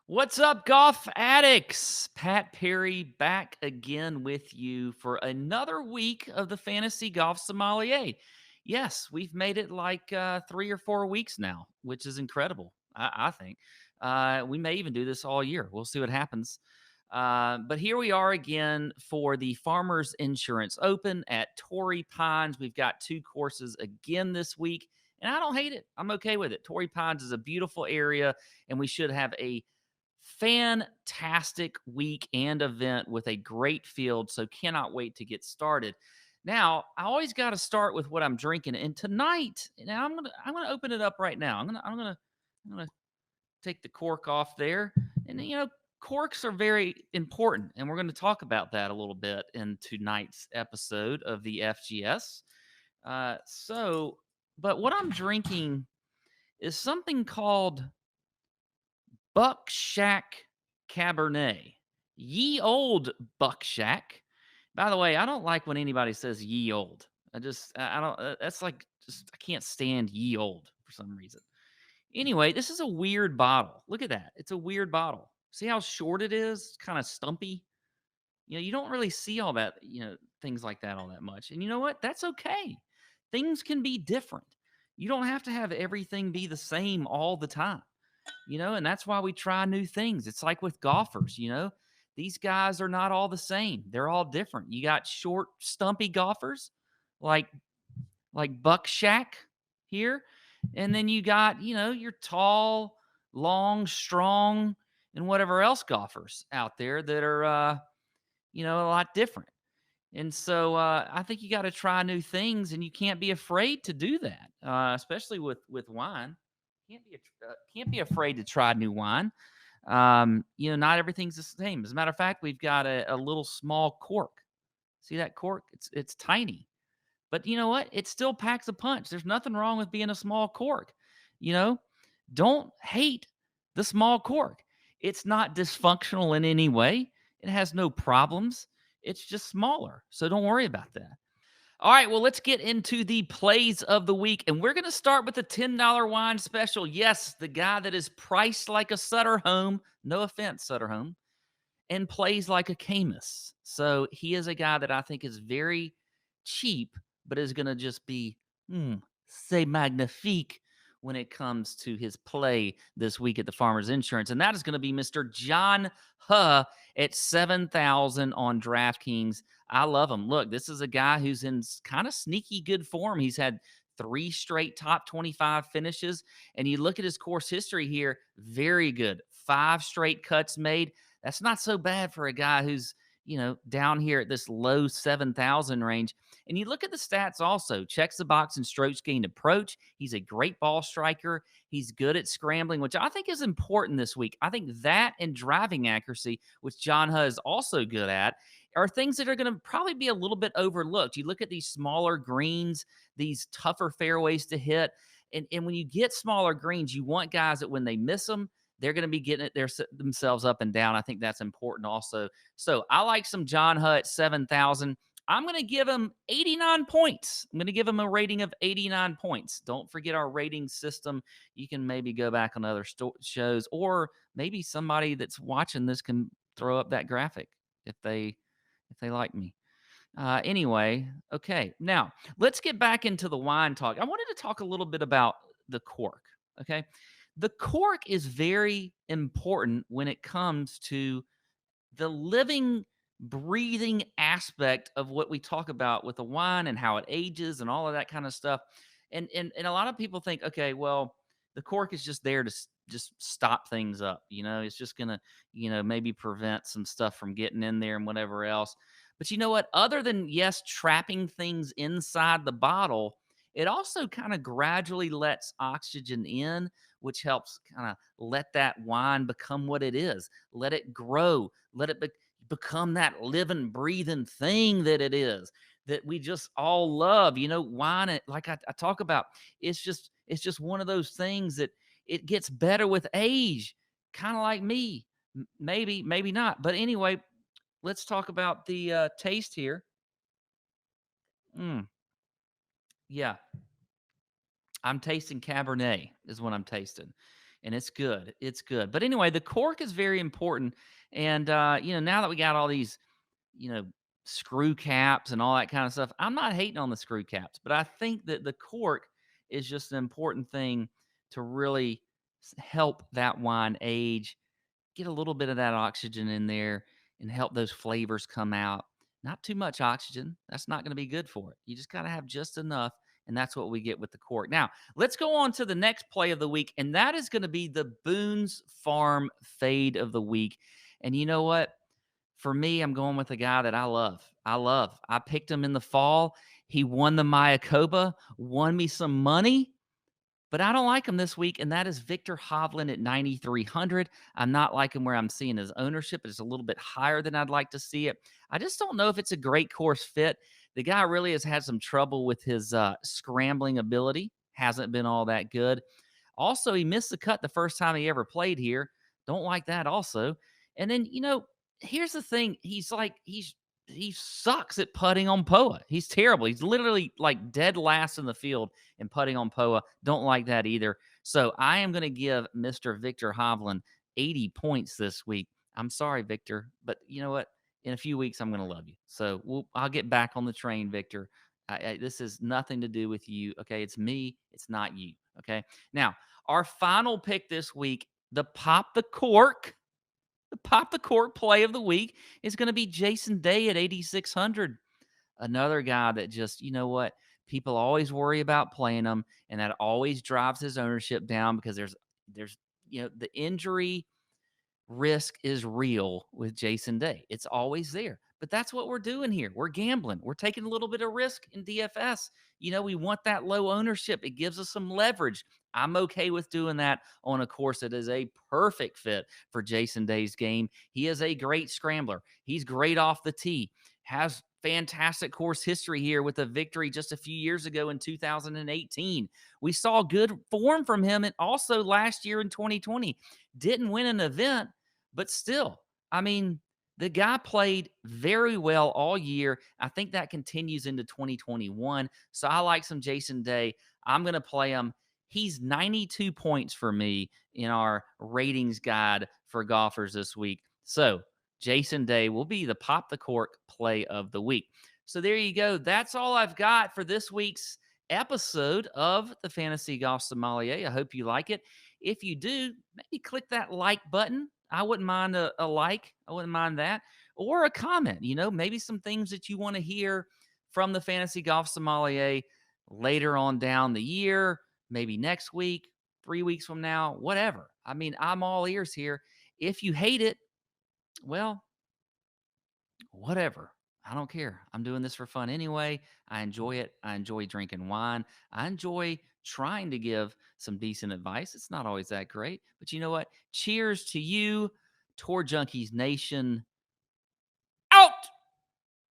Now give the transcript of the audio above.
What's up, golf addicts? Pat Perry back again with you for another week of the Fantasy Golf Sommelier. Yes, we've made it like 3 or 4 weeks now, which is incredible, I think. We may even do this all year. We'll see what happens. But here we are again for the Farmers Insurance Open at Torrey Pines. We've got two courses again this week, and I don't hate it. I'm okay with it. Torrey Pines is a beautiful area, and we should have a fantastic week and event with a great field. So cannot wait to get started. Now, I always got to start with what I'm drinking. And tonight, now I'm gonna open it up right now. I'm gonna take the cork off there. And corks are very important, and we're going to talk about that a little bit in tonight's episode of the FGS. But what I'm drinking is something called Buck Shack Cabernet. Ye old Buck Shack. By the way, I don't like when anybody says ye old. I don't, that's like, just, I can't stand ye old for some reason. Anyway, this is a weird bottle. Look at that. It's a weird bottle. See how short it is? It's kind of stumpy. You don't really see all that, things like that all that much. And you know what? That's okay. Things can be different. You don't have to have everything be the same all the time, and that's why we try new things. It's like with golfers. These guys are not all the same. They're all different. You got short, stumpy golfers like Buck Shack here, and then you got, your tall, long, strong, and whatever else golfers out there that are a lot different. And so I think you got to try new things, and you can't be afraid to do that, especially with wine. Can't be afraid to try new wine. Not everything's the same. As a matter of fact, we've got a little small cork. See that cork? It's tiny, but you know what? It still packs a punch. There's nothing wrong with being a small cork. You know, don't hate the small cork. It's not dysfunctional in any way. It has no problems. It's just smaller. So don't worry about that. All right, well, let's get into the plays of the week. And we're going to start with the $10 wine special. Yes, the guy that is priced like a Sutter Home. No offense, Sutter Home. And plays like a Camus. So he is a guy that I think is very cheap, but is going to just be, say, magnifique when it comes to his play this week at the Farmers Insurance. And that is going to be Mr. John Huh at 7,000 on DraftKings. I love him. Look, this is a guy who's in kind of sneaky good form. He's had 3 straight top 25 finishes. And you look at his course history here, very good. 5 straight cuts made. That's not so bad for a guy who's, down here at this low 7,000 range. And you look at the stats also, checks the box in strokes gained approach. He's a great ball striker. He's good at scrambling, which I think is important this week. I think that and driving accuracy, which John Huh is also good at, are things that are going to probably be a little bit overlooked. You look at these smaller greens, these tougher fairways to hit. And when you get smaller greens, you want guys that when they miss them, they're going to be getting themselves up and down. I think that's important also. So I like some John Huh at 7,000. I'm going to give him 89 points. I'm going to give him a rating of 89 points. Don't forget our rating system. You can maybe go back on other shows, or maybe somebody that's watching this can throw up that graphic if they like me. Anyway, okay. Now let's get back into the wine talk. I wanted to talk a little bit about the cork. Okay. The cork is very important when it comes to the living, breathing aspect of what we talk about with the wine and how it ages and all of that kind of stuff. And a lot of people think, okay, well, the cork is just there to just stop things up. It's just gonna, maybe prevent some stuff from getting in there and whatever else. But you know what? Other than, yes, trapping things inside the bottle, it also kind of gradually lets oxygen in, which helps kind of let that wine become what it is. Let it grow. Let it become that living, breathing thing that it is, that we just all love. Wine, like I talk about, it's just one of those things that it gets better with age, kind of like me. Maybe not. But anyway, let's talk about the taste here. Mm, yeah, I'm tasting Cabernet is what I'm tasting. and it's good. It's good. But anyway, the cork is very important. And, now that we got all these, you know, screw caps and all that kind of stuff, I'm not hating on the screw caps, but I think that the cork is just an important thing to really help that wine age, get a little bit of that oxygen in there and help those flavors come out. Not too much oxygen. That's not going to be good for it. You just got to have just enough. And that's what we get with the cork. Now, let's go on to the next play of the week. And that is going to be the Boone's Farm fade of the week. And you know what? For me, I'm going with a guy that I love. I picked him in the fall. He won the Mayakoba, won me some money. But I don't like him this week, and that is Victor Hovland at 9,300. I'm not liking where I'm seeing his ownership. It's a little bit higher than I'd like to see it. I just don't know if it's a great course fit. The guy really has had some trouble with his scrambling ability. Hasn't been all that good. Also, he missed the cut the first time he ever played here. Don't like that also. And then, here's the thing. He sucks at putting on POA. He's terrible. He's literally like dead last in the field in putting on POA. Don't like that either. So I am going to give Mr. Victor Hovland 80 points this week. I'm sorry, Victor, but you know what? In a few weeks, I'm going to love you. So I'll get back on the train, Victor. This has nothing to do with you. Okay. It's me. It's not you. Okay. Now, our final pick this week, the Pop the Cork play of the week is going to be Jason Day at 8,600. Another guy that just, you know what? People always worry about playing him, and that always drives his ownership down because there's the injury risk is real with Jason Day. It's always there. But that's what we're doing here. We're gambling. We're taking a little bit of risk in DFS. We want that low ownership. It gives us some leverage. I'm okay with doing that on a course that is a perfect fit for Jason Day's game. He is a great scrambler. He's great off the tee. Has fantastic course history here with a victory just a few years ago in 2018. We saw good form from him and also last year in 2020. Didn't win an event, but still, I mean, the guy played very well all year. I think that continues into 2021. So I like some Jason Day. I'm going to play him. He's 92 points for me in our ratings guide for golfers this week. So Jason Day will be the Pop the Cork play of the week. So there you go. That's all I've got for this week's episode of the Fantasy Golf Sommelier. I hope you like it. If you do, maybe click that like button. I wouldn't mind a like. I wouldn't mind that. Or a comment, maybe some things that you want to hear from the Fantasy Golf Sommelier later on down the year, maybe next week, 3 weeks from now, whatever. I mean, I'm all ears here. If you hate it, well, whatever. I don't care. I'm doing this for fun anyway. I enjoy it. I enjoy drinking wine. I enjoy trying to give some decent advice. It's not always that great, but you know what? Cheers to you, Tour Junkies Nation. Out!